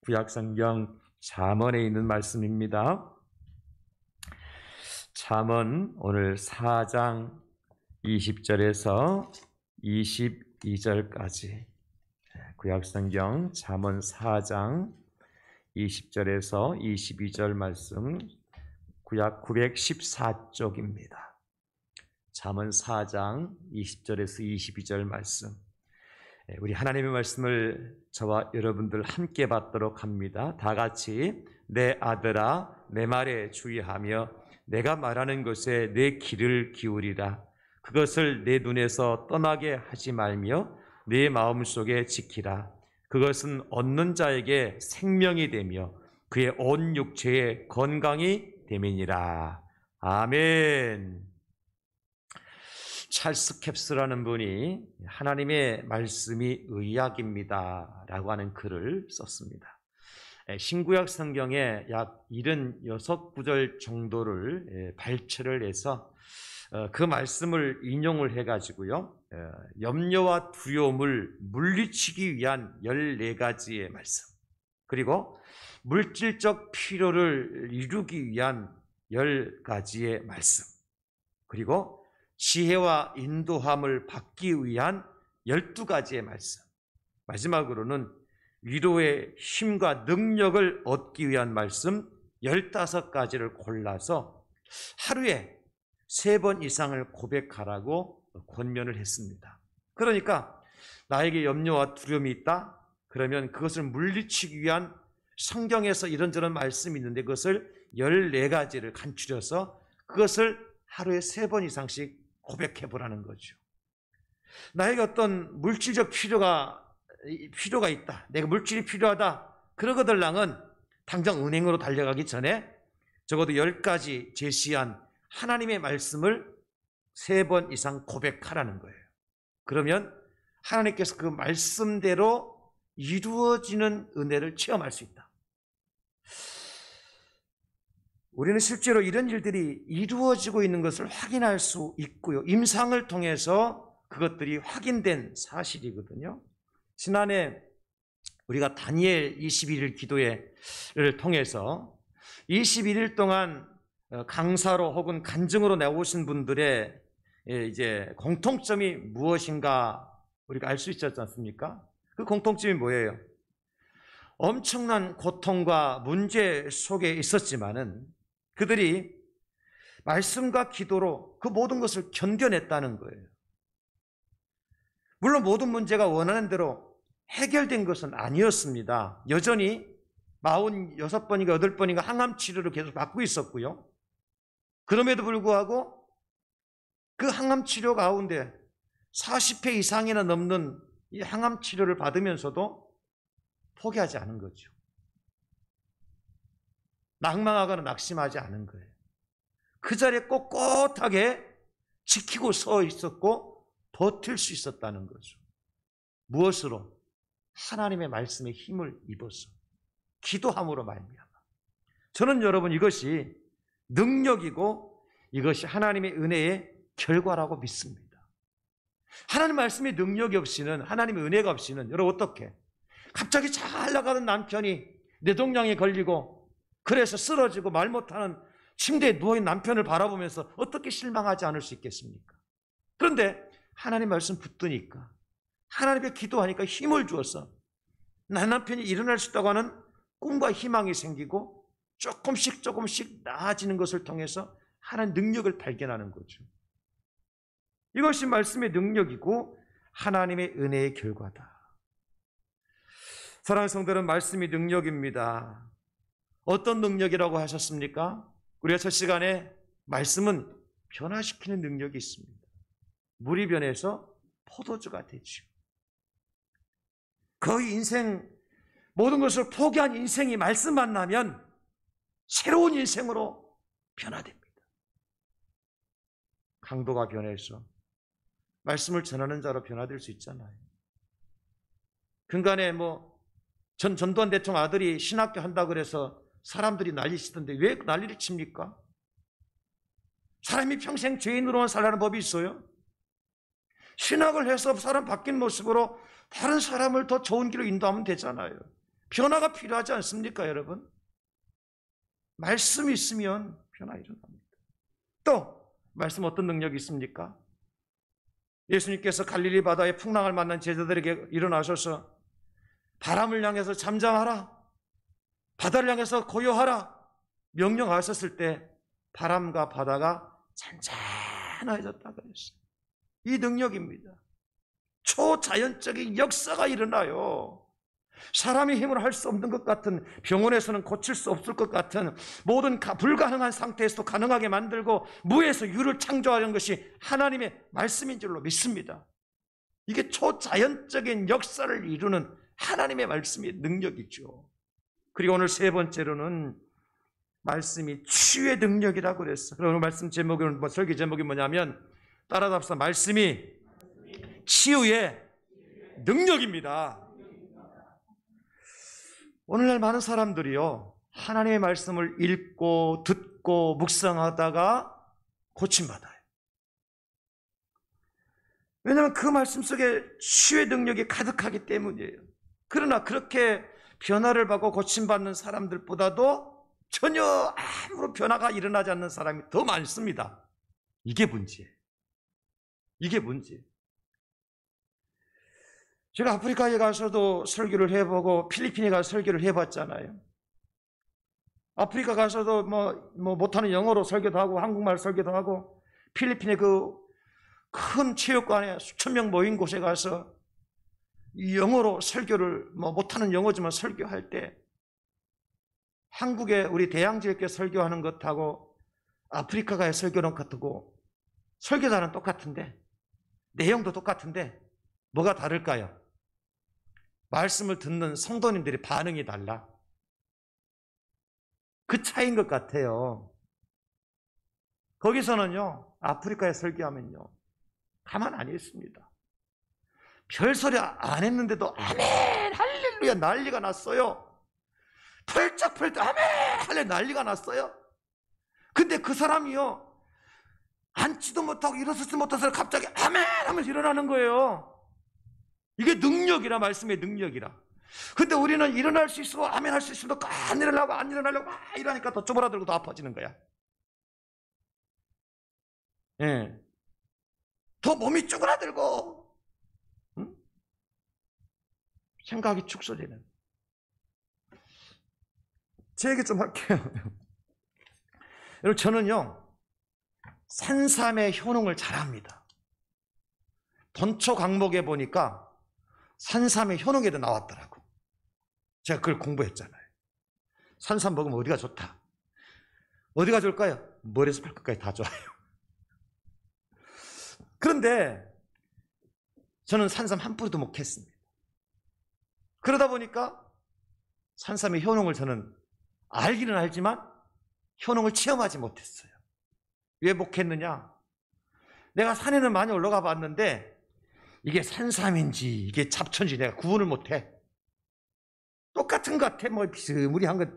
구약성경 잠언에 있는 말씀입니다. 잠언 오늘 4장 20절에서 22절까지 구약성경 잠언 4장 20절에서 22절 말씀 구약 914쪽입니다. 잠언 4장 20절에서 22절 말씀 우리 하나님의 말씀을 저와 여러분들 함께 받도록 합니다. 다 같이 내 아들아 내 말에 주의하며 내가 말하는 것에 내 귀를 기울이라. 그것을 내 눈에서 떠나게 하지 말며 내 마음속에 지키라. 그것은 얻는 자에게 생명이 되며 그의 온 육체에 건강이 됨이니라. 아멘. 찰스 캡스라는 분이 하나님의 말씀이 의학입니다 라고 하는 글을 썼습니다. 신구약 성경에 약 76구절 정도를 발췌를 해서 그 말씀을 인용을 해가지고요, 염려와 두려움을 물리치기 위한 14가지의 말씀, 그리고 물질적 필요를 이루기 위한 10가지의 말씀, 그리고 지혜와 인도함을 받기 위한 12가지의 말씀, 마지막으로는 위로의 힘과 능력을 얻기 위한 말씀 15가지를 골라서 하루에 3번 이상을 고백하라고 권면을 했습니다. 그러니까 나에게 염려와 두려움이 있다? 그러면 그것을 물리치기 위한 성경에서 이런저런 말씀이 있는데 그것을 14가지를 간추려서 그것을 하루에 3번 이상씩 고백해 보라는 거죠. 나에게 어떤 물질적 필요가 있다. 내가 물질이 필요하다. 그러거들랑은 당장 은행으로 달려가기 전에 적어도 10가지 제시한 하나님의 말씀을 3번 이상 고백하라는 거예요. 그러면 하나님께서 그 말씀대로 이루어지는 은혜를 체험할 수 있다. 우리는 실제로 이런 일들이 이루어지고 있는 것을 확인할 수 있고요. 임상을 통해서 그것들이 확인된 사실이거든요. 지난해 우리가 다니엘 21일 기도회를 통해서 21일 동안 강사로 혹은 간증으로 나오신 분들의 이제 공통점이 무엇인가 우리가 알 수 있었지 않습니까? 그 공통점이 뭐예요? 엄청난 고통과 문제 속에 있었지만은 그들이 말씀과 기도로 그 모든 것을 견뎌냈다는 거예요. 물론 모든 문제가 원하는 대로 해결된 것은 아니었습니다. 여전히 46번인가 8번인가 항암 치료를 계속 받고 있었고요. 그럼에도 불구하고 그 항암 치료 가운데 40회 이상이나 넘는 이 항암 치료를 받으면서도 포기하지 않은 거죠. 낭망하거나 낙심하지 않은 거예요. 그 자리에 꼿꼿하게 지키고 서 있었고 버틸 수 있었다는 거죠. 무엇으로? 하나님의 말씀에 힘을 입어서 기도함으로 말미암아. 저는 여러분 이것이 능력이고 이것이 하나님의 은혜의 결과라고 믿습니다. 하나님 말씀의 능력이 없이는, 하나님의 은혜가 없이는 여러분 어떻게? 갑자기 잘 나가던 남편이 뇌종양에 걸리고 그래서 쓰러지고 말 못하는 침대에 누워있는 남편을 바라보면서 어떻게 실망하지 않을 수 있겠습니까? 그런데 하나님 말씀 붙드니까, 하나님께 기도하니까 힘을 주어서 나 남편이 일어날 수 있다고 하는 꿈과 희망이 생기고 조금씩 나아지는 것을 통해서 하나님 능력을 발견하는 거죠. 이것이 말씀의 능력이고 하나님의 은혜의 결과다. 사랑하는 성도들은 말씀이 능력입니다. 어떤 능력이라고 하셨습니까? 우리가 첫 시간에 말씀은 변화시키는 능력이 있습니다. 물이 변해서 포도주가 되죠. 거의 인생 모든 것을 포기한 인생이 말씀 만나면 새로운 인생으로 변화됩니다. 강도가 변해서 말씀을 전하는 자로 변화될 수 있잖아요. 근간에 전두환 대통령 아들이 신학교 한다고 그래서 사람들이 난리치던데 왜 난리를 칩니까? 사람이 평생 죄인으로만 살라는 법이 있어요? 신학을 해서 사람 바뀐 모습으로 다른 사람을 더 좋은 길로 인도하면 되잖아요. 변화가 필요하지 않습니까, 여러분? 말씀이 있으면 변화 일어납니다. 또 말씀 어떤 능력이 있습니까? 예수님께서 갈릴리 바다에 풍랑을 만난 제자들에게 일어나셔서 바람을 향해서 잠잠하라, 바다를 향해서 고요하라 명령하셨을 때 바람과 바다가 잔잔해졌다 그랬어요. 이 능력입니다. 초자연적인 역사가 일어나요. 사람의 힘으로 할 수 없는 것 같은, 병원에서는 고칠 수 없을 것 같은 모든 불가능한 상태에서도 가능하게 만들고 무에서 유를 창조하는 것이 하나님의 말씀인 줄로 믿습니다. 이게 초자연적인 역사를 이루는 하나님의 말씀의 능력이죠. 그리고 오늘 세 번째로는 말씀이 치유의 능력이라고 그랬어. 그럼 오늘 말씀 제목은 설교 제목이 뭐냐면, 따라서 합시다. 말씀이 치유의 능력입니다. 오늘날 많은 사람들이요, 하나님의 말씀을 읽고 듣고 묵상하다가 고침받아요. 왜냐하면 그 말씀 속에 치유의 능력이 가득하기 때문이에요. 그러나 그렇게 변화를 받고 고침받는 사람들보다도 전혀 아무런 변화가 일어나지 않는 사람이 더 많습니다. 이게 문제예요. 이게 문제예요. 제가 아프리카에 가서도 설교를 해보고 필리핀에 가서 설교를 해봤잖아요. 아프리카 가서도 못하는 영어로 설교도 하고 한국말 설교도 하고, 필리핀의 그 큰 체육관에 수천 명 모인 곳에 가서 영어로 설교를 못하는 영어지만 설교할 때, 한국에 우리 대양지역에 설교하는 것하고 아프리카가의 설교는 같고 설교자는 똑같은데 내용도 똑같은데 뭐가 다를까요? 말씀을 듣는 성도님들의 반응이 달라. 그 차이인 것 같아요. 거기서는요, 아프리카에 설교하면요, 가만 안 있습니다. 별소리 안 했는데도 아멘 할렐루야 난리가 났어요. 펄쩍펄쩍 아멘 할렐루야 난리가 났어요. 근데 그 사람이요, 앉지도 못하고 일어서지도 못해서 갑자기 아멘 하면서 일어나는 거예요. 이게 능력이라, 말씀의 능력이라. 근데 우리는 일어날 수 있고 아멘 할 수 있으면 안 일어나려고 막 이러니까 더 쪼그라들고 더 아파지는 거야. 예. 더 몸이 쪼그라들고, 응? 생각이 축소되는. 제 얘기 좀 할게요. 여러분, 저는요, 산삼의 효능을 잘합니다. 본초 강목에 보니까 산삼의 효능에도 나왔더라고. 제가 그걸 공부했잖아요. 산삼 먹으면 어디가 좋다. 어디가 좋을까요? 머리에서 발끝까지 다 좋아요. 그런데 저는 산삼 한 뿌리도 못 캤습니다. 그러다 보니까 산삼의 효능을 저는 알기는 알지만 효능을 체험하지 못했어요. 왜 못 캤느냐? 내가 산에는 많이 올라가 봤는데 이게 산삼인지 이게 잡초인지 내가 구분을 못해. 똑같은 것 같아. 비스무리한 것.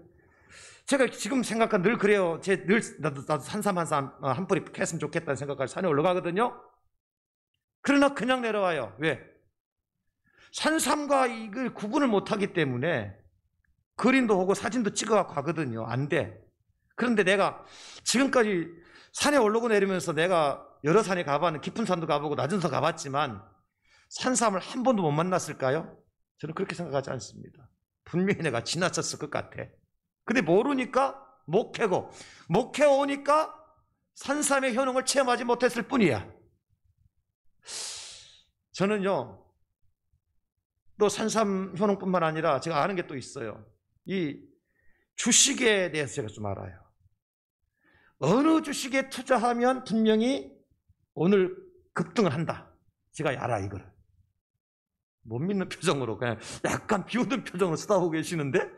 제가 지금 생각한 늘 그래요. 나도 산삼 한 뿌리 캤으면 좋겠다는 생각까지 산에 올라가거든요. 그러나 그냥 내려와요. 왜? 산삼과 이걸 구분을 못하기 때문에 그림도 오고 사진도 찍어갖고 가거든요. 안 돼. 그런데 내가 지금까지 산에 오르고 내리면서 내가 여러 산에 가봤는, 깊은 산도 가보고 낮은 산 가봤지만 산삼을 한 번도 못 만났을까요? 저는 그렇게 생각하지 않습니다. 분명히 내가 지나쳤을 것 같아. 근데 모르니까 못 캐고, 못 캐오니까 산삼의 효능을 체험하지 못했을 뿐이야. 저는요, 또 산삼 효능뿐만 아니라 제가 아는 게 또 있어요. 이 주식에 대해서 제가 좀 알아요. 어느 주식에 투자하면 분명히 오늘 급등을 한다. 제가 알아, 이걸. 못 믿는 표정으로, 그냥 약간 비웃는 표정으로 쳐다보고 계시는데,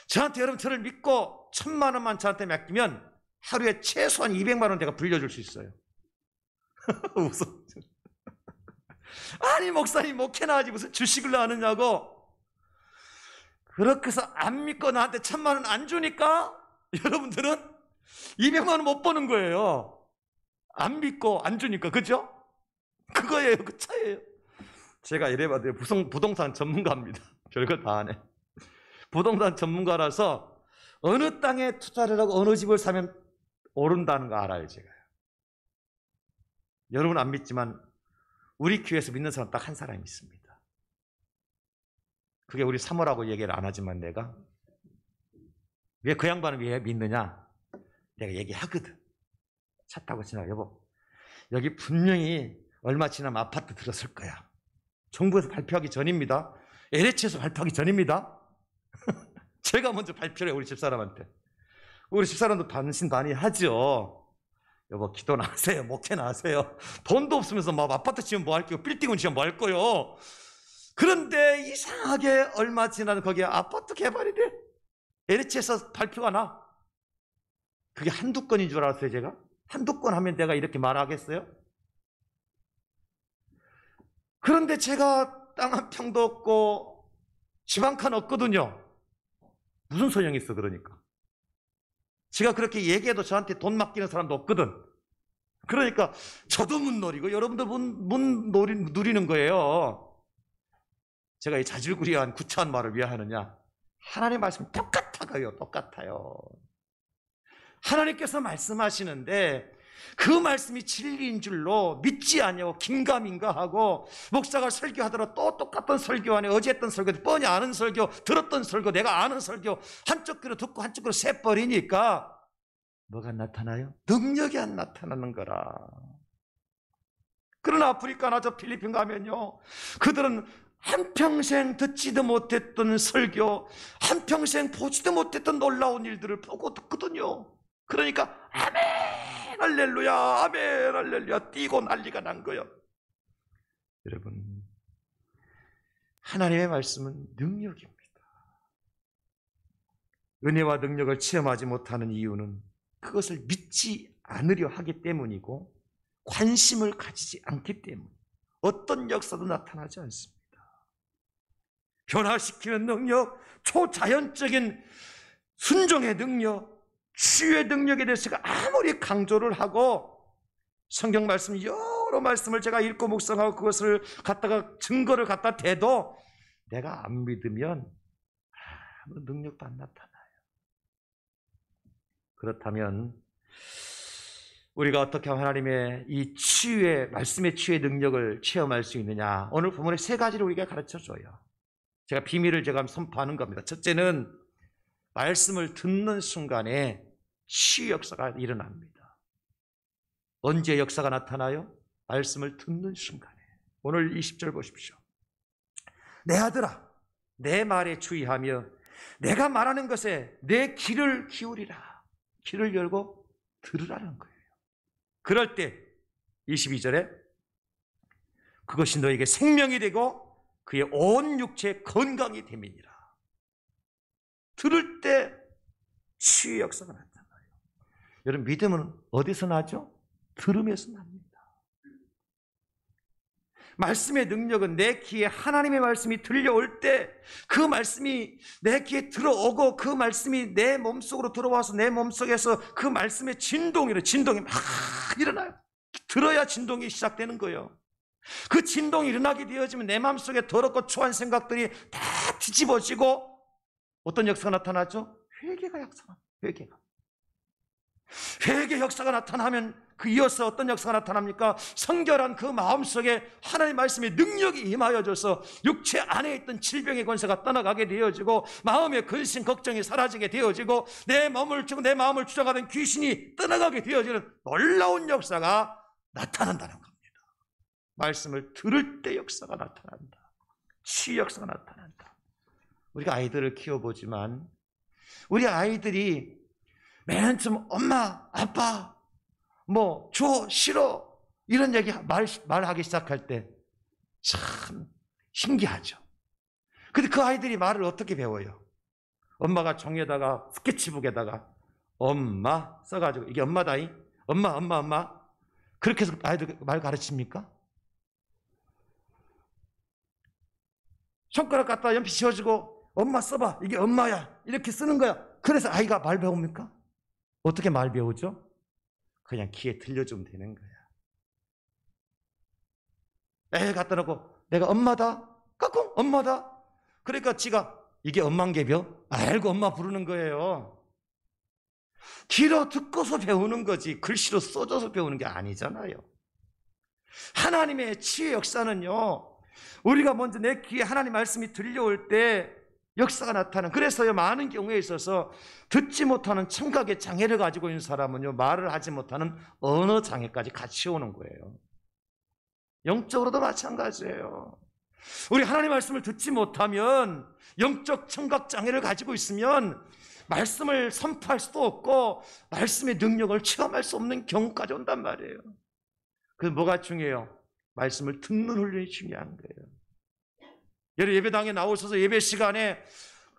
저한테, 여러분, 저를 믿고 1,000만 원만 저한테 맡기면 하루에 최소한 200만 원 제가 불려줄 수 있어요. 웃어. 아니, 목사님 목회나 하지 무슨 주식을 하느냐고. 그렇게 해서 안 믿고 나한테 1,000만 원 안 주니까 여러분들은 200만 원 못 버는 거예요. 안 믿고 안 주니까. 그죠? 그거예요. 그 차이예요. 제가 이래봐도 부동산 전문가입니다. 별거 다 하네. 부동산 전문가라서 어느 땅에 투자를 하고 어느 집을 사면 오른다는 거 알아요, 제가. 여러분 안 믿지만 우리 교회에서 믿는 사람 딱 한 사람이 있습니다. 그게 우리 사모라고 얘기를 안 하지만 내가 왜 그 양반을 왜 믿느냐? 내가 얘기하거든. 차 타고 지나 여보, 여기 분명히 얼마 지나면 아파트 들었을 거야. 정부에서 발표하기 전입니다. LH에서 발표하기 전입니다. 제가 먼저 발표를 해요, 우리 집사람한테. 우리 집사람도 반신반의하죠. 여보, 기도나 하세요. 목회나 하세요. 돈도 없으면서 막 아파트 지으면 뭐 할게요. 빌딩은 지으면 뭐 할 거요. 그런데 이상하게 얼마 지나면 거기에 아파트 개발이 돼. LH에서 발표가 나. 그게 한두 건인 줄 알았어요, 제가? 한두 건 하면 내가 이렇게 말하겠어요? 그런데 제가 땅 한 평도 없고 집 한 칸 없거든요. 무슨 소용이 있어, 그러니까. 제가 그렇게 얘기해도 저한테 돈 맡기는 사람도 없거든. 그러니까 저도 못 노리고 여러분도 못 누리는 거예요. 제가 이 자질구레한 구차한 말을 왜 하느냐? 하나님의 말씀이 똑같아요. 똑같아요. 하나님께서 말씀하시는데 그 말씀이 진리인 줄로 믿지 않냐고 긴가민가하고 목사가 설교하더라도 또 똑같은 설교 안에 어제 했던 설교, 뻔히 아는 설교, 들었던 설교, 내가 아는 설교 한쪽 귀로 듣고 한쪽 귀로 새버리니까 뭐가 나타나요? 능력이 안 나타나는 거라. 그러나 아프리카나 저 필리핀 가면요, 그들은 한평생 듣지도 못했던 설교, 한평생 보지도 못했던 놀라운 일들을 보고 듣거든요. 그러니까 아멘 할렐루야 아멘 할렐루야 뛰고 난리가 난 거예요. 여러분, 하나님의 말씀은 능력입니다. 은혜와 능력을 체험하지 못하는 이유는 그것을 믿지 않으려 하기 때문이고 관심을 가지지 않기 때문. 어떤 역사도 나타나지 않습니다. 변화시키는 능력, 초자연적인 순종의 능력, 치유의 능력에 대해서 제가 아무리 강조를 하고 성경 말씀 여러 말씀을 제가 읽고 묵상하고 그것을 갖다가 증거를 갖다 대도 내가 안 믿으면 아무 능력도 안 나타나요. 그렇다면 우리가 어떻게 하나님의 이 치유의 말씀의 치유의 능력을 체험할 수 있느냐? 오늘 본문에 세 가지를 우리가 가르쳐줘요. 제가 비밀을 제가 선포하는 겁니다. 첫째는 말씀을 듣는 순간에 치유 역사가 일어납니다. 언제 역사가 나타나요? 말씀을 듣는 순간에. 오늘 20절 보십시오. 내 아들아, 내 말에 주의하며 내가 말하는 것에 내 귀를 기울이라. 귀를 열고 들으라는 거예요. 그럴 때 22절에 그것이 너에게 생명이 되고 그의 온 육체의 건강이 됨이니라. 들을 때 치유의 역사가 나타나요. 여러분, 믿음은 어디서 나죠? 들으면서 납니다. 말씀의 능력은 내 귀에 하나님의 말씀이 들려올 때 그 말씀이 내 귀에 들어오고 그 말씀이 내 몸속으로 들어와서 내 몸속에서 그 말씀의 진동이 막 일어나요. 들어야 진동이 시작되는 거예요. 그 진동이 일어나게 되어지면 내 마음속에 더럽고 초한 생각들이 다 뒤집어지고 어떤 역사가 나타나죠? 회개가 역사가. 회개 역사가 나타나면 그 이어서 어떤 역사가 나타납니까? 성결한 그 마음속에 하나님의 말씀의 능력이 임하여져서 육체 안에 있던 질병의 권세가 떠나가게 되어지고 마음의 근심 걱정이 사라지게 되어지고 내 마음을 주장하던 귀신이 떠나가게 되어지는 놀라운 역사가 나타난다는 겁니다. 말씀을 들을 때 역사가 나타난다. 치유 역사가 나타난다. 우리가 아이들을 키워보지만 우리 아이들이 맨 처음 엄마, 아빠, 뭐 줘, 싫어 이런 얘기 말하기 시작할 때 참 신기하죠. 근데 그 아이들이 말을 어떻게 배워요? 엄마가 종이에다가 스케치북에다가 엄마 써가지고 이게 엄마다이 엄마 그렇게 해서 아이들 말 가르칩니까? 손가락 갖다 연필 씌워주고 엄마 써봐 이게 엄마야 이렇게 쓰는 거야. 그래서 아이가 말 배웁니까? 어떻게 말 배우죠? 그냥 귀에 들려주면 되는 거야. 애 갖다 놓고 내가 엄마다 까꿍 엄마다. 그러니까 지가 이게 엄만개벽? 알고 엄마 부르는 거예요. 귀로 듣고서 배우는 거지 글씨로 써줘서 배우는 게 아니잖아요. 하나님의 치유의 역사는요, 우리가 먼저 내 귀에 하나님 말씀이 들려올 때 역사가 나타나는, 그래서요 많은 경우에 있어서 듣지 못하는 청각의 장애를 가지고 있는 사람은요 말을 하지 못하는 언어 장애까지 같이 오는 거예요. 영적으로도 마찬가지예요. 우리 하나님 말씀을 듣지 못하면, 영적 청각 장애를 가지고 있으면 말씀을 선포할 수도 없고 말씀의 능력을 체험할 수 없는 경우까지 온단 말이에요. 그래서 뭐가 중요해요? 말씀을 듣는 훈련이 중요한 거예요. 여러분 예배당에 나오셔서 예배 시간에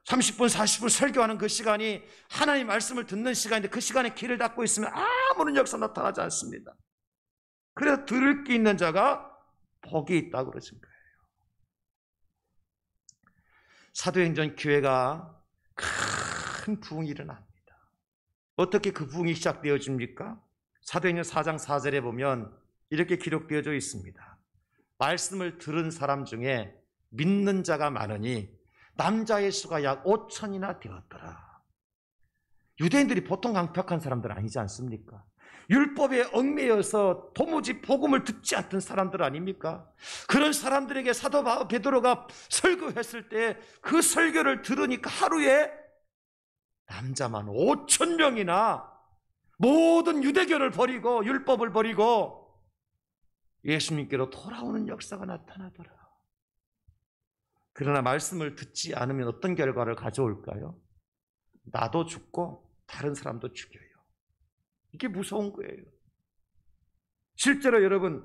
30분 40분 설교하는 그 시간이 하나님 말씀을 듣는 시간인데, 그 시간에 귀를 닫고 있으면 아무런 역사 나타나지 않습니다. 그래서 들을 게 있는 자가 복이 있다고 그러신 거예요. 사도행전 교회가 큰 부흥이 일어납니다. 어떻게 그 부흥이 시작되어집니까? 사도행전 4장 4절에 보면 이렇게 기록되어져 있습니다. 말씀을 들은 사람 중에 믿는 자가 많으니 남자의 수가 약 5천이나 되었더라. 유대인들이 보통 강팍한 사람들 아니지 않습니까? 율법에 얽매여서 도무지 복음을 듣지 않던 사람들 아닙니까? 그런 사람들에게 사도 베드로가 설교했을 때 그 설교를 들으니까 하루에 남자만 5천 명이나 모든 유대교를 버리고 율법을 버리고 예수님께로 돌아오는 역사가 나타나더라. 그러나 말씀을 듣지 않으면 어떤 결과를 가져올까요? 나도 죽고 다른 사람도 죽여요. 이게 무서운 거예요. 실제로 여러분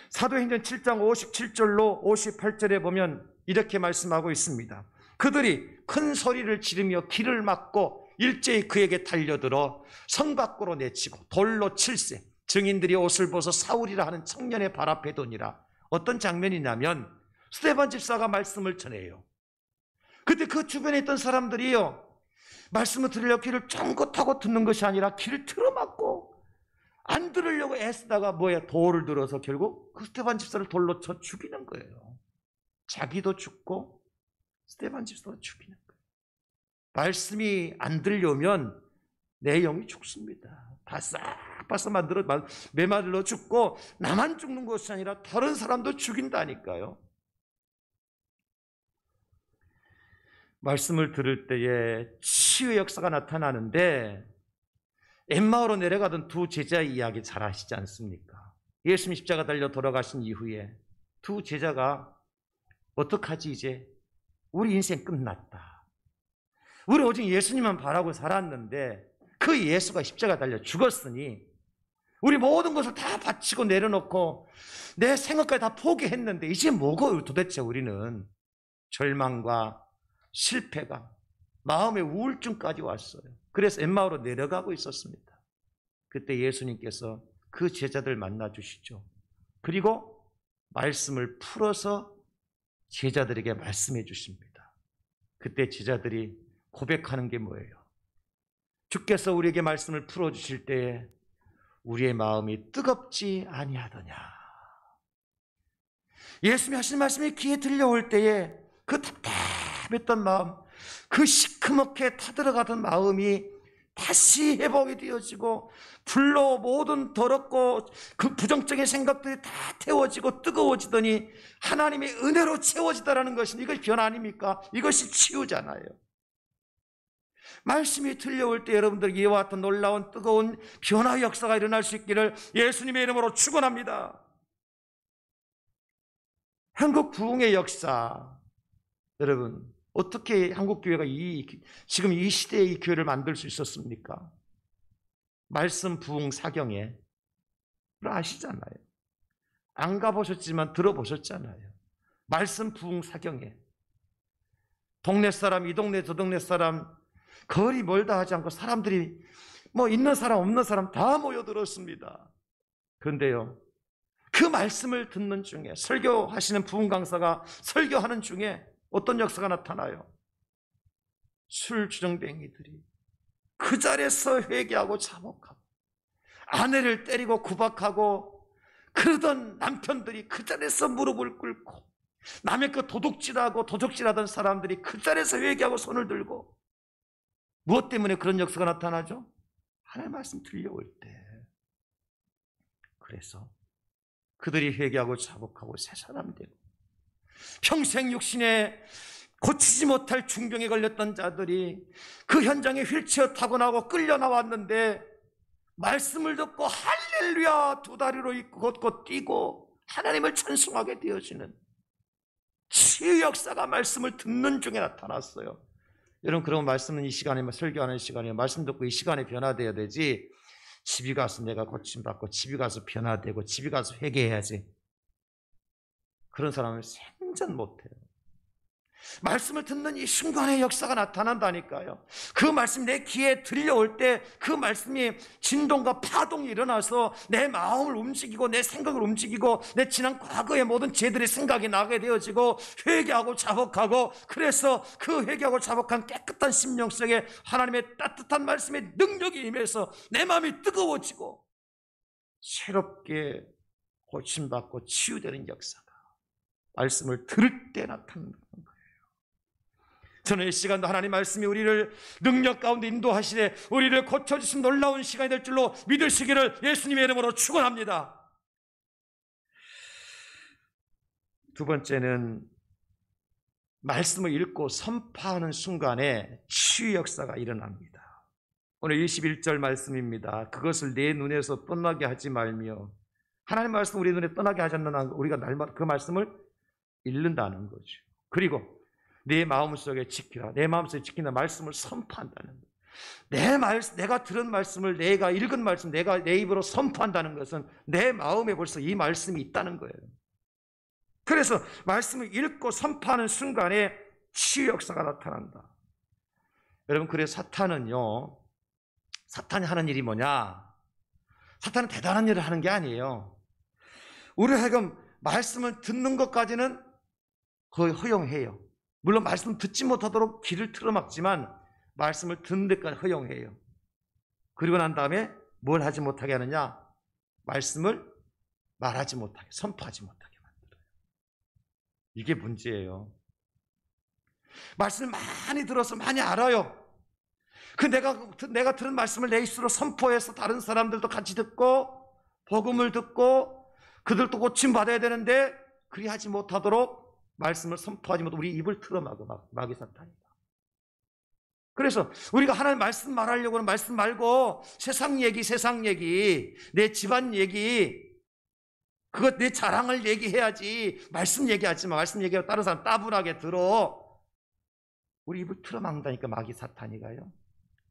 사도행전 7장 57절로 58절에 보면 이렇게 말씀하고 있습니다. 그들이 큰 소리를 지르며 길을 막고 일제히 그에게 달려들어 성 밖으로 내치고 돌로 칠세, 증인들이 옷을 벗어 사울이라 하는 청년의 발 앞에 두니라. 어떤 장면이냐면 스데반 집사가 말씀을 전해요. 그때 그 주변에 있던 사람들이요, 말씀을 들으려고 귀를 쫑긋하고 듣는 것이 아니라 귀를 틀어막고 안 들으려고 애쓰다가 돌을 들어서 결국 그 스데반 집사를 돌로 쳐 죽이는 거예요. 자기도 죽고 스데반 집사도 죽이는 거예요. 말씀이 안 들려오면 내 영이 죽습니다. 바싹바싹 만들어 메마르러 죽고 나만 죽는 것이 아니라 다른 사람도 죽인다니까요. 말씀을 들을 때에 치유의 역사가 나타나는데, 엠마오로 내려가던 두 제자의 이야기 잘 아시지 않습니까? 예수님 십자가 달려 돌아가신 이후에 두 제자가 어떡하지, 이제 우리 인생 끝났다, 우리 오직 예수님만 바라고 살았는데 그 예수가 십자가 달려 죽었으니 우리 모든 것을 다 바치고 내려놓고 내 생각까지 다 포기했는데 이제 뭐고 도대체 우리는, 절망과 실패가 마음의 우울증까지 왔어요. 그래서 엠마오로 내려가고 있었습니다. 그때 예수님께서 그 제자들 만나 주시죠. 그리고 말씀을 풀어서 제자들에게 말씀해 주십니다. 그때 제자들이 고백하는 게 뭐예요? 주께서 우리에게 말씀을 풀어 주실 때에 우리의 마음이 뜨겁지 아니하더냐. 예수님이 하신 말씀이 귀에 들려올 때에 그 답답했던 마음, 그 시커멓게 타들어가던 마음이 다시 회복이 되어지고 불로 모든 더럽고 그 부정적인 생각들이 다 태워지고 뜨거워지더니 하나님의 은혜로 채워지다라는 것은, 이것이 변화 아닙니까? 이것이 치유잖아요. 말씀이 들려올 때 여러분들 이와 같은 놀라운 뜨거운 변화의 역사가 일어날 수 있기를 예수님의 이름으로 축원합니다. 한국 부흥의 역사, 여러분 어떻게 한국교회가 지금 이 시대에 이 교회를 만들 수 있었습니까? 말씀 부흥 사경에 아시잖아요. 안 가보셨지만 들어보셨잖아요. 말씀 부흥 사경에 동네 사람, 이 동네 저 동네 사람, 거리 멀다 하지 않고 사람들이 있는 사람 없는 사람 다 모여들었습니다. 그런데요, 그 말씀을 듣는 중에, 설교하시는 부흥 강사가 설교하는 중에 어떤 역사가 나타나요? 술 주정뱅이들이 그 자리에서 회개하고 자복하고, 아내를 때리고 구박하고 그러던 남편들이 그 자리에서 무릎을 꿇고, 남의 그 도둑질하고 도적질하던 사람들이 그 자리에서 회개하고 손을 들고, 무엇 때문에 그런 역사가 나타나죠? 하나님의 말씀 들려올 때. 그래서 그들이 회개하고 자복하고 새 사람 되고, 평생 육신에 고치지 못할 중병에 걸렸던 자들이 그 현장에 휠체어 타고 나고 끌려 나왔는데, 말씀을 듣고 할렐루야 두 다리로 있고 걷고 뛰고 하나님을 찬송하게 되어지는 치유 역사가 말씀을 듣는 중에 나타났어요. 여러분, 그런 말씀은 이 시간에 설교하는 시간에 말씀 듣고 이 시간에 변화되어야 되지, 집에 가서 내가 고침받고 집에 가서 변화되고 집에 가서 회개해야지, 그런 사람은 생전 못해요. 말씀을 듣는 이 순간의 역사가 나타난다니까요. 그 말씀이 내 귀에 들려올 때 그 말씀이 진동과 파동이 일어나서 내 마음을 움직이고 내 생각을 움직이고 내 지난 과거의 모든 죄들의 생각이 나게 되어지고 회개하고 자복하고, 그래서 그 회개하고 자복한 깨끗한 심령 속에 하나님의 따뜻한 말씀의 능력이 임해서 내 마음이 뜨거워지고 새롭게 고침받고 치유되는 역사가 말씀을 들을 때 나타나는 거예요. 저는 이 시간도 하나님 말씀이 우리를 능력 가운데 인도하시되 우리를 고쳐주신 놀라운 시간이 될 줄로 믿으시기를 예수님의 이름으로 축원합니다. 두 번째는 말씀을 읽고 선포하는 순간에 치유 역사가 일어납니다. 오늘 21절 말씀입니다. 그것을 내 눈에서 떠나게 하지 말며, 하나님 말씀 우리 눈에 떠나게 하지 않는 한 우리가 날마다 그 말씀을 읽는다는 거죠. 그리고 내 마음속에 지키라. 내 마음속에 지킨다 말씀을 선포한다는 거예요. 내가 들은 말씀을, 내가 읽은 말씀, 내가 내 입으로 선포한다는 것은 내 마음에 벌써 이 말씀이 있다는 거예요. 그래서 말씀을 읽고 선포하는 순간에 치유 역사가 나타난다. 여러분, 그래서 사탄이 하는 일이 뭐냐? 사탄은 대단한 일을 하는 게 아니에요. 우리 하여금 말씀을 듣는 것까지는 거의 허용해요. 물론 말씀 듣지 못하도록 길을 틀어막지만 말씀을 듣는 데까지 허용해요. 그리고 난 다음에 뭘 하지 못하게 하느냐? 말씀을 말하지 못하게, 선포하지 못하게 만들어요. 이게 문제예요. 말씀을 많이 들어서 많이 알아요. 내가 들은 말씀을 내 입술로 선포해서 다른 사람들도 같이 듣고 복음을 듣고 그들도 고침받아야 되는데, 그리 하지 못하도록 말씀을 선포하지 못하고 우리 입을 틀어막어 마귀 사탄이다. 그래서 우리가 하나님 말씀 말하려고는 말씀 말고 세상 얘기, 내 집안 얘기, 그것 내 자랑을 얘기해야지, 말씀 얘기하지 마. 말씀 얘기하고 다른 사람 따분하게 들어. 우리 입을 틀어막는다니까 마귀 사탄이가요.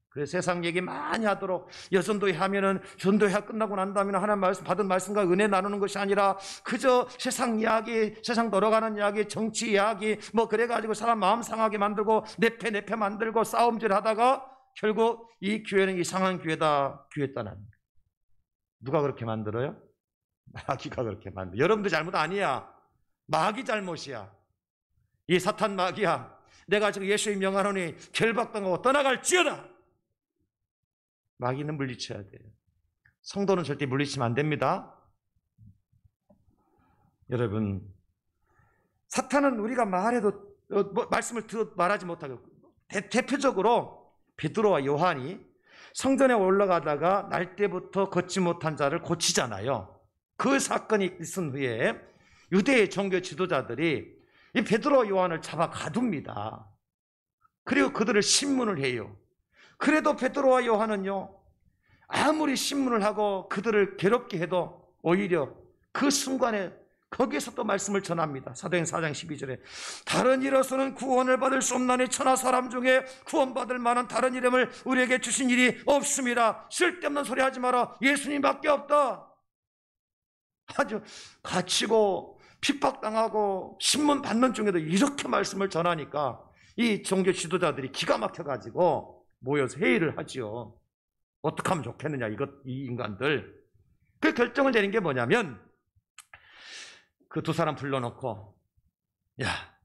그래서 세상 얘기 많이 하도록, 여전도회 하면은 전도회 끝나고 난 다음에 하나님 말씀 받은 말씀과 은혜 나누는 것이 아니라 그저 세상 이야기, 세상 돌아가는 이야기, 정치 이야기 뭐 그래가지고 사람 마음 상하게 만들고 내 패 만들고 싸움질 하다가 결국 이 교회는 이상한 교회다, 교회 떠납니다. 누가 그렇게 만들어요? 마귀가 그렇게 만들어요. 여러분들 잘못 아니야. 마귀 잘못이야. 이 사탄 마귀야. 내가 지금 예수의 명하노니 결박당하고 떠나갈지어다. 마귀는 물리쳐야 돼요. 성도는 절대 물리치면 안 됩니다. 여러분, 사탄은 우리가 말해도 말씀을 말하지 못하고, 대표적으로 베드로와 요한이 성전에 올라가다가 날 때부터 걷지 못한 자를 고치잖아요. 그 사건이 있은 후에 유대의 종교 지도자들이 이 베드로와 요한을 잡아 가둡니다. 그리고 그들을 신문을 해요. 그래도 베드로와 요한은요, 아무리 신문을 하고 그들을 괴롭게 해도 오히려 그 순간에 거기에서 또 말씀을 전합니다. 사도행전 4장 12절에 다른 이로서는 구원을 받을 수 없나니 천하 사람 중에 구원받을 만한 다른 이름을 우리에게 주신 일이 없습니다. 쓸데없는 소리 하지 마라. 예수님밖에 없다. 아주 갇히고 핍박당하고 신문 받는 중에도 이렇게 말씀을 전하니까 이 종교 지도자들이 기가 막혀가지고 모여서 회의를 하지요. 어떻게 하면 좋겠느냐, 이 인간들. 그 결정을 내린 게 뭐냐면, 그 두 사람 불러놓고, 야,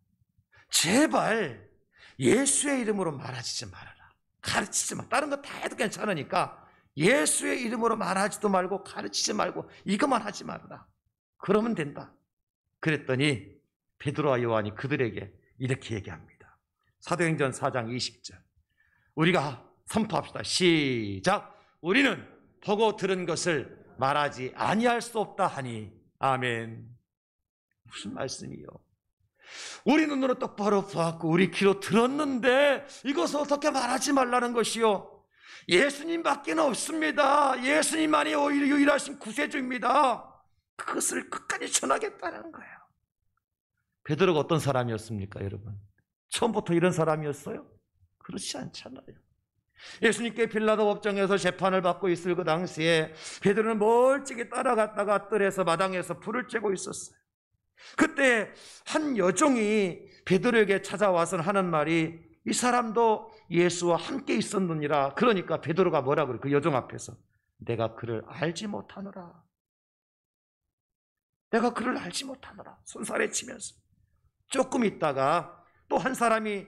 제발 예수의 이름으로 말하지 말아라. 가르치지 마. 다른 거 다 해도 괜찮으니까 예수의 이름으로 말하지도 말고 가르치지 말고 이것만 하지 말아라. 그러면 된다. 그랬더니 베드로와 요한이 그들에게 이렇게 얘기합니다. 사도행전 4장 20절. 우리가 선포합시다. 시작. 우리는 보고 들은 것을 말하지 아니할 수 없다 하니. 아멘. 무슨 말씀이요? 우리 눈으로 똑바로 보았고 우리 귀로 들었는데 이것을 어떻게 말하지 말라는 것이요? 예수님밖에 없습니다. 예수님만이 오히려 유일하신 구세주입니다. 그것을 끝까지 전하겠다는 거예요. 베드로가 어떤 사람이었습니까, 여러분? 처음부터 이런 사람이었어요? 그렇지 않잖아요. 예수님께 빌라도 법정에서 재판을 받고 있을 그 당시에 베드로는 멀찍이 따라갔다가 뜰에서 마당에서 불을 쬐고 있었어요. 그때 한 여종이 베드로에게 찾아와서 하는 말이 이 사람도 예수와 함께 있었느니라. 그러니까 베드로가 뭐라 그래? 그 여종 앞에서 내가 그를 알지 못하노라. 내가 그를 알지 못하노라. 손살에 치면서 조금 있다가 또 한 사람이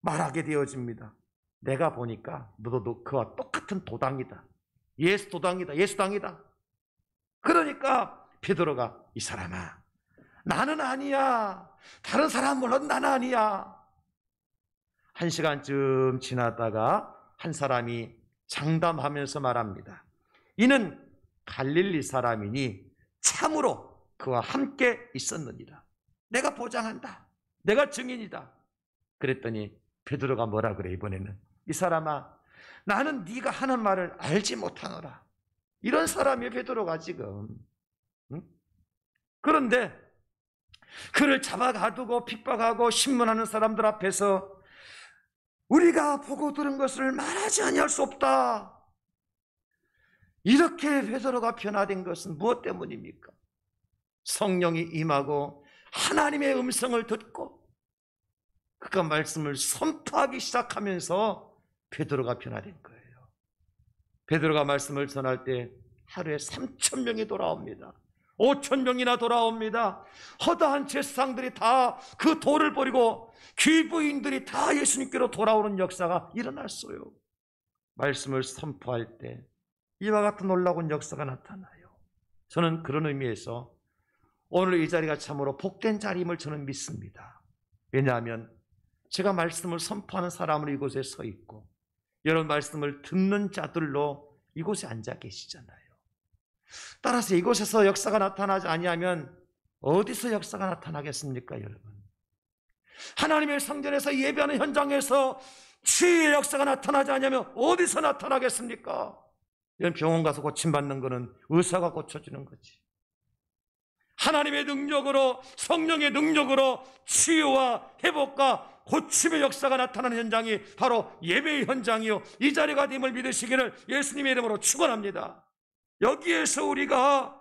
말하게 되어집니다. 내가 보니까 너도 그와 똑같은 도당이다. 예수 도당이다. 예수당이다. 그러니까 베드로가 이 사람아 나는 아니야. 다른 사람 몰라도 나는 아니야. 1시간쯤 지나다가 한 사람이 장담하면서 말합니다. 이는 갈릴리 사람이니 참으로 그와 함께 있었느니라. 내가 보장한다. 내가 증인이다. 그랬더니 베드로가 뭐라 그래 이번에는. 이 사람아 나는 네가 하는 말을 알지 못하노라. 이런 사람이 베드로가 지금. 응? 그런데 그를 잡아가두고 핍박하고 신문하는 사람들 앞에서 우리가 보고 들은 것을 말하지 아니할 수 없다. 이렇게 베드로가 변화된 것은 무엇 때문입니까? 성령이 임하고 하나님의 음성을 듣고 그가 말씀을 선포하기 시작하면서 베드로가 변화된 거예요. 베드로가 말씀을 전할 때 하루에 3,000명이 돌아옵니다. 5,000명이나 돌아옵니다. 허다한 제사장들이 다 그 돌을 버리고 귀부인들이 다 예수님께로 돌아오는 역사가 일어났어요. 말씀을 선포할 때 이와 같은 놀라운 역사가 나타나요. 저는 그런 의미에서 오늘 이 자리가 참으로 복된 자리임을 저는 믿습니다. 왜냐하면 제가 말씀을 선포하는 사람으로 이곳에 서 있고 여러분 말씀을 듣는 자들로 이곳에 앉아 계시잖아요. 따라서 이곳에서 역사가 나타나지 아니하면 어디서 역사가 나타나겠습니까, 여러분? 하나님의 성전에서 예배하는 현장에서 치유의 역사가 나타나지 않으면 어디서 나타나겠습니까? 이런 병원 가서 고침받는 거는 의사가 고쳐주는 거지. 하나님의 능력으로 성령의 능력으로 치유와 회복과 고침의 역사가 나타나는 현장이 바로 예배의 현장이요 이 자리가 됨을 믿으시기를 예수님의 이름으로 축원합니다. 여기에서 우리가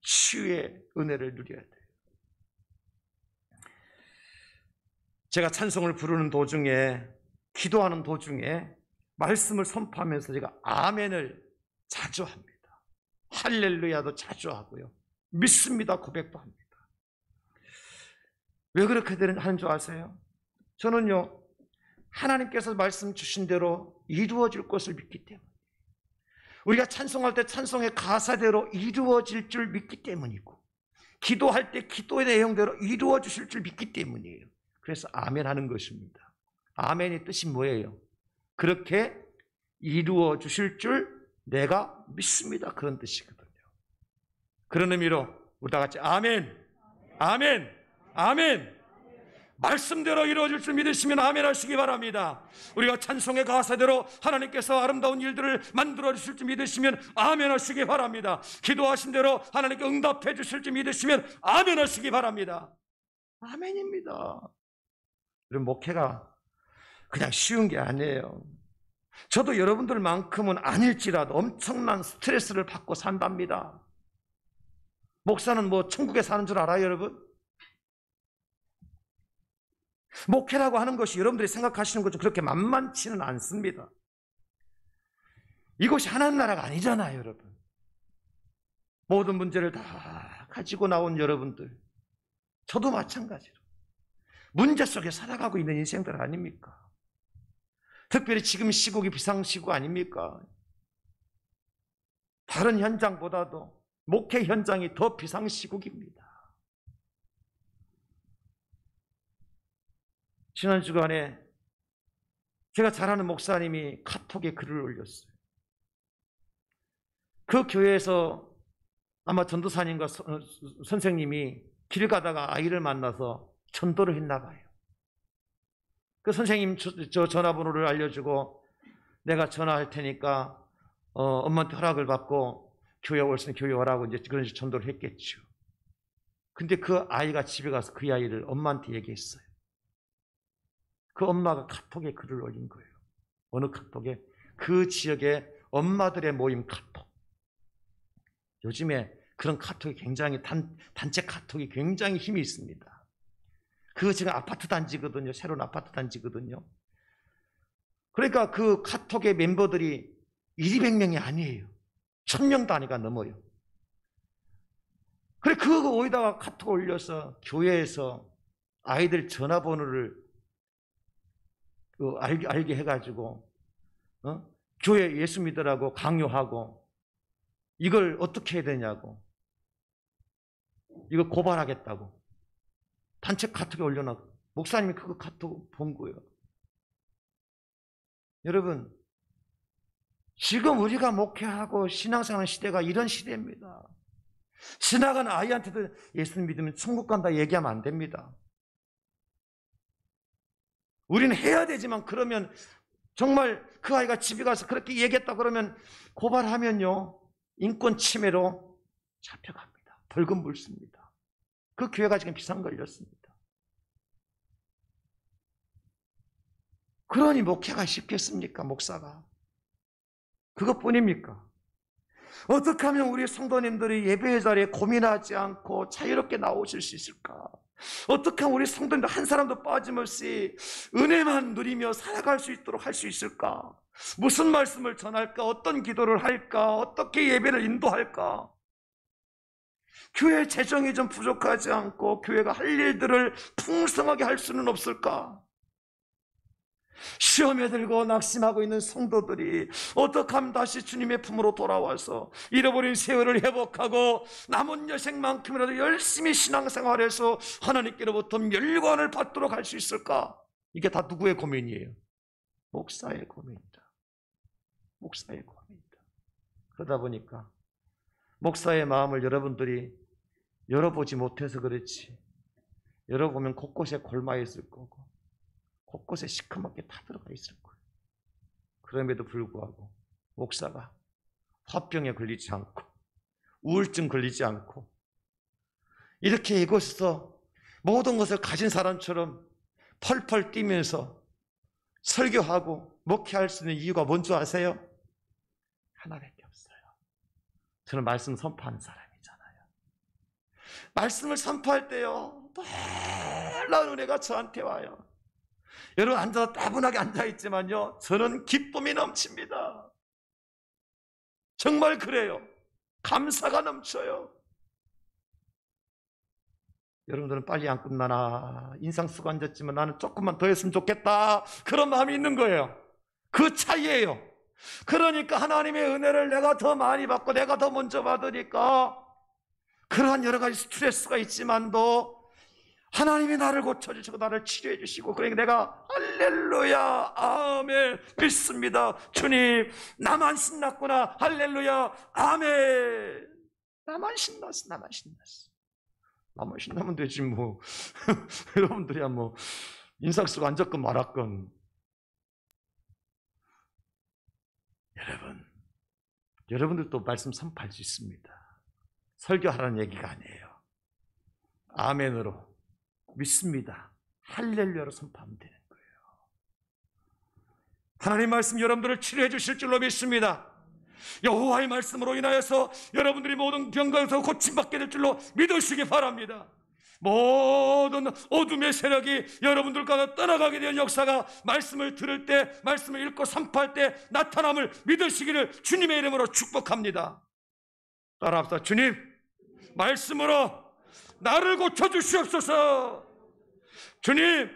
치유의 은혜를 누려야 돼요. 제가 찬송을 부르는 도중에 기도하는 도중에 말씀을 선포하면서 제가 아멘을 자주 합니다. 할렐루야도 자주 하고요. 믿습니다 고백도 합니다. 왜 그렇게 하는 줄 아세요? 저는요 하나님께서 말씀 주신 대로 이루어질 것을 믿기 때문에 우리가 찬송할 때 찬송의 가사대로 이루어질 줄 믿기 때문이고 기도할 때 기도의 내용대로 이루어 주실 줄 믿기 때문이에요. 그래서 아멘 하는 것입니다. 아멘의 뜻이 뭐예요? 그렇게 이루어 주실 줄 내가 믿습니다. 그런 뜻이거든요. 그런 의미로 우리 다 같이 아멘, 아멘, 아멘. 말씀대로 이루어질 줄 믿으시면 아멘 하시기 바랍니다. 우리가 찬송의 가사대로 하나님께서 아름다운 일들을 만들어 주실 줄 믿으시면 아멘 하시기 바랍니다. 기도하신 대로 하나님께 응답해 주실 줄 믿으시면 아멘 하시기 바랍니다. 아멘입니다. 여러분 목회가 그냥 쉬운 게 아니에요. 저도 여러분들만큼은 아닐지라도 엄청난 스트레스를 받고 산답니다. 목사는 뭐 천국에 사는 줄 알아요, 여러분? 목회라고 하는 것이 여러분들이 생각하시는 것처럼 그렇게 만만치는 않습니다. 이것이 하나님 나라가 아니잖아요, 여러분. 모든 문제를 다 가지고 나온 여러분들, 저도 마찬가지로 문제 속에 살아가고 있는 인생들 아닙니까? 특별히 지금 시국이 비상시국 아닙니까? 다른 현장보다도 목회 현장이 더 비상시국입니다. 지난 주간에 제가 잘 아는 목사님이 카톡에 글을 올렸어요. 그 교회에서 아마 전도사님과 선생님이 길 가다가 아이를 만나서 전도를 했나 봐요. 그 선생님 저 전화번호를 알려주고 내가 전화할 테니까 엄마한테 허락을 받고 교회 올 수 있는 교회 오라고 이제 그런 식으로 전도를 했겠죠. 근데 그 아이가 집에 가서 그 아이를 엄마한테 얘기했어요. 그 엄마가 카톡에 글을 올린 거예요. 어느 카톡에? 그 지역의 엄마들의 모임 카톡. 요즘에 그런 카톡이 굉장히 단체 카톡이 굉장히 힘이 있습니다. 그거 지금 아파트 단지거든요. 새로운 아파트 단지거든요. 그러니까 그 카톡의 멤버들이 200명이 아니에요. 1000명 단위가 넘어요. 그래 그거 어디다가 카톡 올려서 교회에서 아이들 전화번호를 알게 해가지고 교회 예수 믿으라고 강요하고 이걸 어떻게 해야 되냐고 이거 고발하겠다고 단체 카톡에 올려놓고 목사님이 그거 카톡 본 거예요. 여러분 지금 우리가 목회하고 신앙생활 시대가 이런 시대입니다. 지나가는 아이한테도 예수 믿으면 천국 간다 얘기하면 안 됩니다. 우리는 해야 되지만 그러면 정말 그 아이가 집에 가서 그렇게 얘기했다 그러면 고발하면요 인권 침해로 잡혀갑니다. 벌금 물습니다. 그 교회가 지금 비상 걸렸습니다. 그러니 목회가 쉽겠습니까? 목사가 그것뿐입니까? 어떻게 하면 우리 성도님들이 예배의 자리에 고민하지 않고 자유롭게 나오실 수 있을까? 어떻게 하면 우리 성도님들 한 사람도 빠짐없이 은혜만 누리며 살아갈 수 있도록 할 수 있을까? 무슨 말씀을 전할까? 어떤 기도를 할까? 어떻게 예배를 인도할까? 교회 재정이 좀 부족하지 않고 교회가 할 일들을 풍성하게 할 수는 없을까? 시험에 들고 낙심하고 있는 성도들이 어떻게 하면 다시 주님의 품으로 돌아와서 잃어버린 세월을 회복하고 남은 여생만큼이라도 열심히 신앙생활해서 하나님께로부터 멸관을 받도록 할 수 있을까? 이게 다 누구의 고민이에요? 목사의 고민이다. 목사의 고민이다. 그러다 보니까 목사의 마음을 여러분들이 열어보지 못해서 그렇지 열어보면 곳곳에 골마 있을 거고 곳곳에 시커멓게 타들어가 있을 거예요. 그럼에도 불구하고 목사가 화병에 걸리지 않고 우울증 걸리지 않고 이렇게 이곳에서 모든 것을 가진 사람처럼 펄펄 뛰면서 설교하고 목회할 수 있는 이유가 뭔지 아세요? 하나밖에 없어요. 저는 말씀 선포하는 사람이잖아요. 말씀을 선포할 때요 놀라운 은혜가 저한테 와요. 여러분 앉아서 따분하게 앉아있지만요 저는 기쁨이 넘칩니다. 정말 그래요. 감사가 넘쳐요. 여러분들은 빨리 안 끝나나 인상 쓰고 앉았지만 나는 조금만 더 했으면 좋겠다 그런 마음이 있는 거예요. 그 차이예요. 그러니까 하나님의 은혜를 내가 더 많이 받고 내가 더 먼저 받으니까 그러한 여러 가지 스트레스가 있지만도 하나님이 나를 고쳐주시고 나를 치료해 주시고 그러니까 내가 할렐루야 아멘 믿습니다. 주님 나만 신났구나 할렐루야 아멘. 나만 신났어. 나만 신나면 되지 뭐. 여러분들이야 뭐 인상 쓰고 앉았건 말았건. 여러분들도 말씀 선포할 수 있습니다. 설교하라는 얘기가 아니에요. 아멘으로 믿습니다. 할렐루야로 선포하면 되는 거예요. 하나님 말씀 여러분들을 치료해 주실 줄로 믿습니다. 여호와의 말씀으로 인하여서 여러분들이 모든 병과에서 고침받게 될 줄로 믿으시기 바랍니다. 모든 어둠의 세력이 여러분들 가운데 떠나가게 된 역사가 말씀을 들을 때 말씀을 읽고 선포할 때 나타남을 믿으시기를 주님의 이름으로 축복합니다. 따라합시다. 주님 말씀으로 나를 고쳐주시옵소서. 주님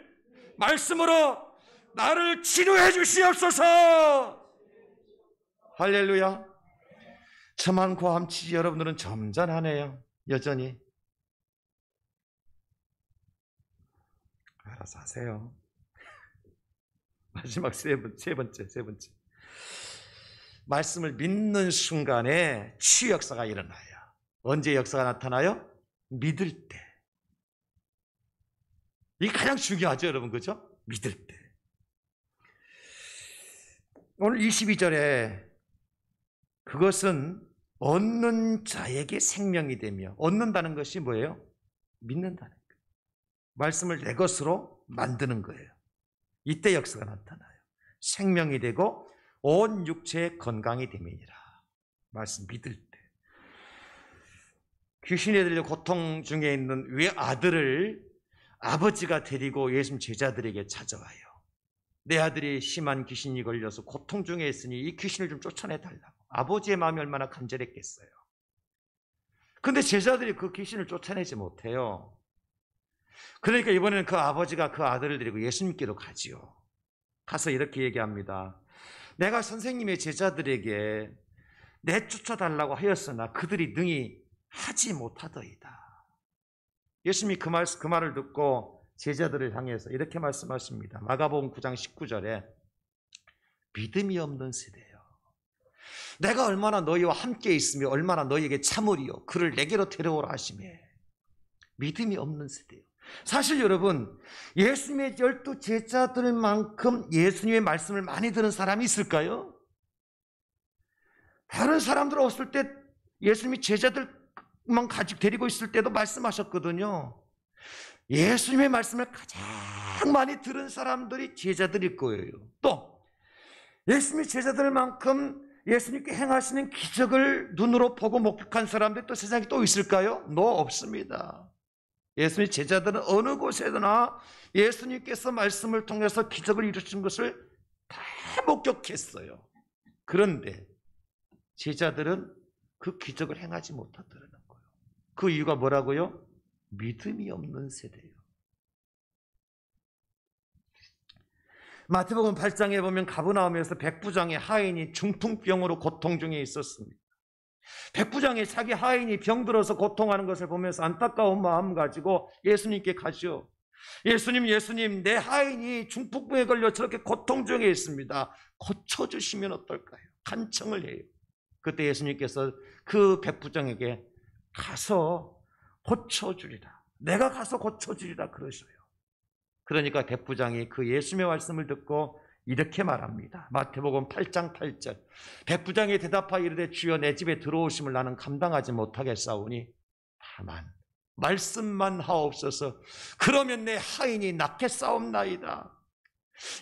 말씀으로 나를 치료해 주시옵소서. 할렐루야. 저만 고함치지 여러분들은 점잖하네요. 여전히 알아서 하세요. 마지막 세 번째. 말씀을 믿는 순간에 치유 역사가 일어나요. 언제 역사가 나타나요? 믿을 때. 이게 가장 중요하죠, 여러분, 그죠? 믿을 때. 오늘 22절에 그것은 얻는 자에게 생명이 되며, 얻는다는 것이 뭐예요? 믿는다는 거예요. 말씀을 내 것으로 만드는 거예요. 이때 역사가 나타나요. 생명이 되고 온 육체의 건강이 됨이니라. 말씀 믿을 때. 귀신에 들려 고통 중에 있는 외아들을 아버지가 데리고 예수님 제자들에게 찾아와요. 내 아들이 심한 귀신이 걸려서 고통 중에 있으니 이 귀신을 좀 쫓아내달라고. 아버지의 마음이 얼마나 간절했겠어요. 근데 제자들이 그 귀신을 쫓아내지 못해요. 그러니까 이번에는 그 아버지가 그 아들을 데리고 예수님께로 가지요. 가서 이렇게 얘기합니다. 내가 선생님의 제자들에게 내쫓아달라고 하였으나 그들이 능히 하지 못하더이다. 예수님이 그 말을 듣고 제자들을 향해서 이렇게 말씀하십니다. 마가복음 9장 19절에 믿음이 없는 세대요. 내가 얼마나 너희와 함께 있으며 얼마나 너희에게 참으리요. 그를 내게로 데려오라 하시매. 믿음이 없는 세대요. 사실 여러분, 예수님의 12 제자들만큼 예수님의 말씀을 많이 들은 사람이 있을까요? 다른 사람들 없을 때 예수님이 제자들만 가지고 데리고 있을 때도 말씀하셨거든요. 예수님의 말씀을 가장 많이 들은 사람들이 제자들일 거예요. 또 예수님의 제자들만큼 예수님께 행하시는 기적을 눈으로 보고 목격한 사람들이 또 세상에 또 있을까요? 없습니다. 예수님의 제자들은 어느 곳에나 예수님께서 말씀을 통해서 기적을 이루신 것을 다 목격했어요. 그런데 제자들은 그 기적을 행하지 못하더라는 거예요. 그 이유가 뭐라고요? 믿음이 없는 세대예요. 마태복음 8장에 보면 가버나움에서 백부장의 하인이 중풍병으로 고통 중에 있었습니다. 백부장이 자기 하인이 병들어서 고통하는 것을 보면서 안타까운 마음 가지고 예수님께 가죠. 예수님, 내 하인이 중풍병에 걸려 저렇게 고통 중에 있습니다. 고쳐주시면 어떨까요? 간청을 해요. 그때 예수님께서 그 백부장에게 가서 고쳐주리라. 내가 가서 고쳐주리라 그러셔요. 그러니까 백부장이 그 예수님의 말씀을 듣고 이렇게 말합니다. 마태복음 8장 8절. 백부장이 대답하여 이르되 주여 내 집에 들어오심을 나는 감당하지 못하겠사오니 다만 말씀만 하옵소서. 그러면 내 하인이 낫겠사옵나이다.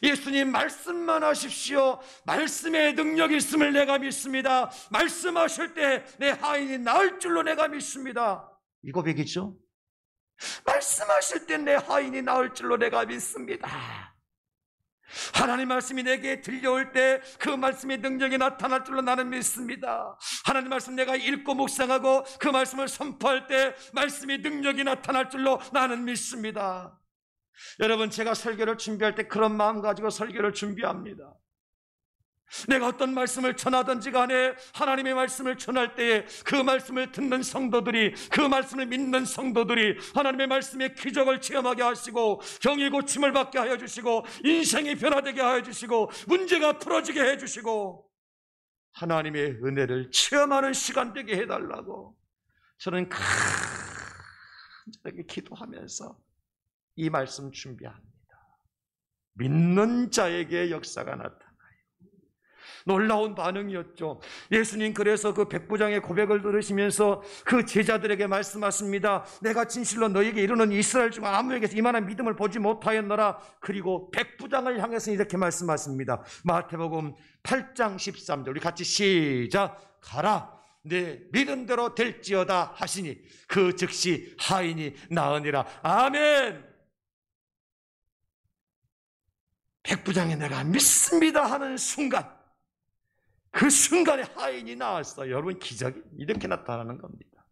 예수님 말씀만 하십시오. 말씀의 능력이 있음을 내가 믿습니다. 말씀하실 때 내 하인이 나을 줄로 내가 믿습니다. 이 고백이죠. 말씀하실 때 내 하인이 나을 줄로 내가 믿습니다. 하나님 말씀이 내게 들려올 때 그 말씀의 능력이 나타날 줄로 나는 믿습니다. 하나님 말씀 내가 읽고 묵상하고 그 말씀을 선포할 때 말씀의 능력이 나타날 줄로 나는 믿습니다. 여러분, 제가 설교를 준비할 때 그런 마음 가지고 설교를 준비합니다. 내가 어떤 말씀을 전하든지 간에 하나님의 말씀을 전할 때에 그 말씀을 듣는 성도들이, 그 말씀을 믿는 성도들이 하나님의 말씀의 기적을 체험하게 하시고 병이 고침을 받게 하여 주시고 인생이 변화되게 하여 주시고 문제가 풀어지게 해 주시고 하나님의 은혜를 체험하는 시간 되게 해달라고 저는 간절하게 기도하면서 이 말씀 준비합니다. 믿는 자에게 역사가 나타나요. 놀라운 반응이었죠. 예수님 그래서 그 백부장의 고백을 들으시면서 그 제자들에게 말씀하십니다. 내가 진실로 너에게 이르는 이스라엘 중 아무에게서 이만한 믿음을 보지 못하였노라. 그리고 백부장을 향해서 이렇게 말씀하십니다. 마태복음 8장 13절 우리 같이 시작. 가라 내 믿은 대로 될지어다 하시니 그 즉시 하인이 나으니라. 아멘. 백부장이 내가 믿습니다 하는 순간, 그 순간에 하인이 나왔어요. 여러분, 기적이 이렇게 나타나는 겁니다.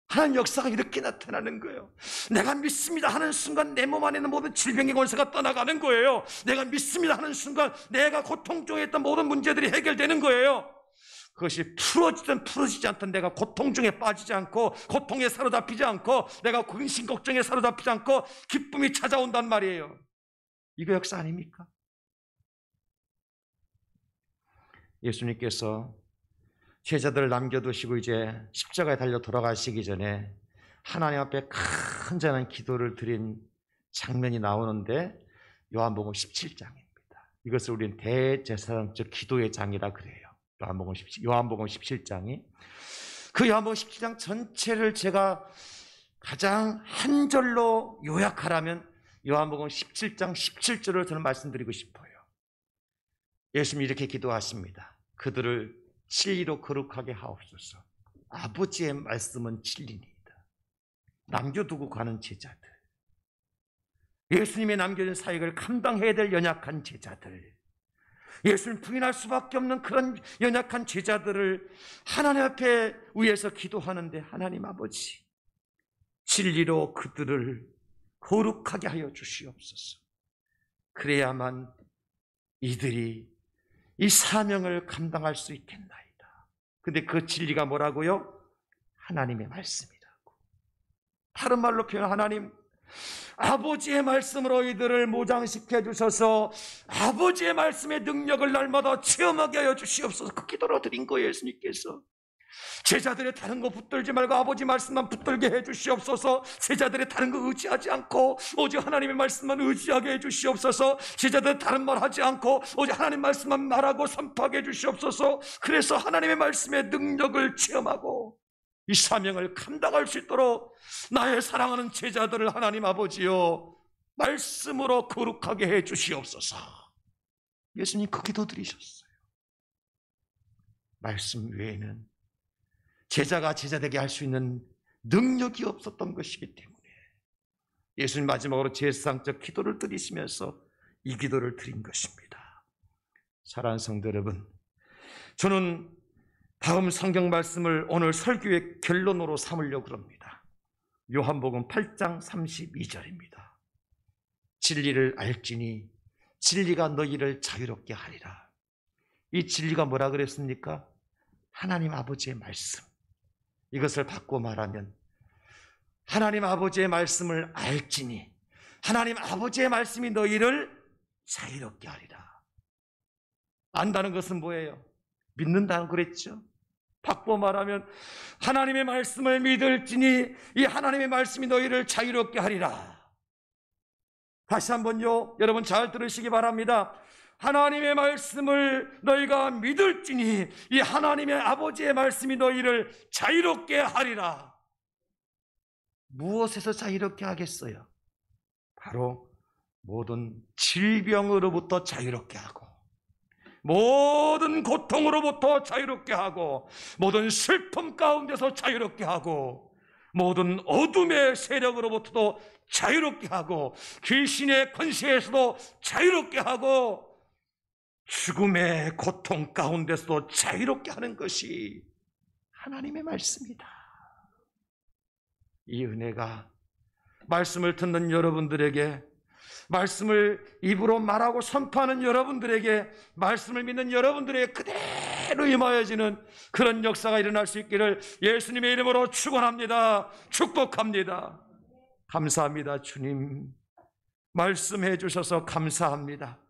하나님 역사가 이렇게 나타나는 거예요. 내가 믿습니다 하는 순간 내 몸 안에 있는 모든 질병의 권세가 떠나가는 거예요. 내가 믿습니다 하는 순간 내가 고통 중에 있던 모든 문제들이 해결되는 거예요. 그것이 풀어지든 풀어지지 않든 내가 고통 중에 빠지지 않고 고통에 사로잡히지 않고 내가 근심 걱정에 사로잡히지 않고 기쁨이 찾아온단 말이에요. 이거 역사 아닙니까? 예수님께서 제자들을 남겨두시고 이제 십자가에 달려 돌아가시기 전에 하나님 앞에 간절한 기도를 드린 장면이 나오는데 요한복음 17장입니다. 이것을 우리는 대제사장적 기도의 장이라 그래요. 요한복음 17장이. 그 요한복음 17장 전체를 제가 가장 한 절로 요약하라면 요한복음 17장 17절을 저는 말씀드리고 싶어요. 예수님이 이렇게 기도하십니다. 그들을 진리로 거룩하게 하옵소서. 아버지의 말씀은 진리니이다. 남겨두고 가는 제자들, 예수님의 남겨진 사역을 감당해야 될 연약한 제자들, 예수님 부인할 수밖에 없는 그런 연약한 제자들을 하나님 앞에 위해서 기도하는데, 하나님 아버지, 진리로 그들을 거룩하게 하여 주시옵소서. 그래야만 이들이 이 사명을 감당할 수 있겠나이다. 근데 그 진리가 뭐라고요? 하나님의 말씀이라고. 다른 말로 표현, 하나님 아버지의 말씀으로 이들을 모장시켜 주셔서 아버지의 말씀의 능력을 날마다 체험하게 하여 주시옵소서. 그 기도로 드린 거예요. 예수님께서 제자들의 다른 거 붙들지 말고 아버지 말씀만 붙들게 해 주시옵소서. 제자들의 다른 거 의지하지 않고 오직 하나님의 말씀만 의지하게 해 주시옵소서. 제자들 다른 말 하지 않고 오직 하나님 말씀만 말하고 선포하게 해 주시옵소서. 그래서 하나님의 말씀의 능력을 체험하고 이 사명을 감당할 수 있도록 나의 사랑하는 제자들을 하나님 아버지요 말씀으로 거룩하게 해 주시옵소서. 예수님 그 기도 드리셨어요. 말씀 외에는 제자가 제자되게 할 수 있는 능력이 없었던 것이기 때문에 예수님 마지막으로 제사장적 기도를 드리시면서 이 기도를 드린 것입니다. 사랑하는 성도 여러분, 저는 다음 성경 말씀을 오늘 설교의 결론으로 삼으려고 합니다. 요한복음 8장 32절입니다. 진리를 알지니 진리가 너희를 자유롭게 하리라. 이 진리가 뭐라 그랬습니까? 하나님 아버지의 말씀. 이것을 바꿔 말하면 하나님 아버지의 말씀을 알지니 하나님 아버지의 말씀이 너희를 자유롭게 하리라. 안다는 것은 뭐예요? 믿는다는 그랬죠. 바꿔 말하면 하나님의 말씀을 믿을지니 이 하나님의 말씀이 너희를 자유롭게 하리라. 다시 한번요, 여러분 잘 들으시기 바랍니다. 하나님의 말씀을 너희가 믿을지니 이 하나님의 아버지의 말씀이 너희를 자유롭게 하리라. 무엇에서 자유롭게 하겠어요? 바로 모든 질병으로부터 자유롭게 하고 모든 고통으로부터 자유롭게 하고 모든 슬픔 가운데서 자유롭게 하고 모든 어둠의 세력으로부터도 자유롭게 하고 귀신의 권세에서도 자유롭게 하고 죽음의 고통 가운데서도 자유롭게 하는 것이 하나님의 말씀이다. 이 은혜가 말씀을 듣는 여러분들에게, 말씀을 입으로 말하고 선포하는 여러분들에게, 말씀을 믿는 여러분들에게 그대로 임하여지는 그런 역사가 일어날 수 있기를 예수님의 이름으로 축원합니다. 축복합니다. 감사합니다. 주님, 말씀해 주셔서 감사합니다.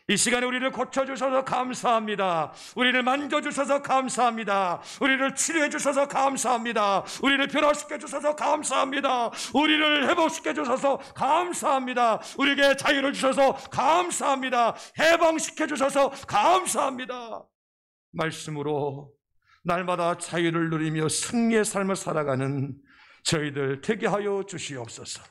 이 시간에 우리를 고쳐주셔서 감사합니다. 우리를 만져주셔서 감사합니다. 우리를 치료해 주셔서 감사합니다. 우리를 변화시켜 주셔서 감사합니다. 우리를 회복시켜 주셔서 감사합니다. 우리에게 자유를 주셔서 감사합니다. 해방시켜 주셔서 감사합니다. 말씀으로 날마다 자유를 누리며 승리의 삶을 살아가는 저희들 되게 하여 주시옵소서.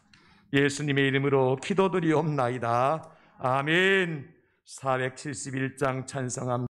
예수님의 이름으로 기도드리옵나이다. 아멘. 471장 찬성합니다.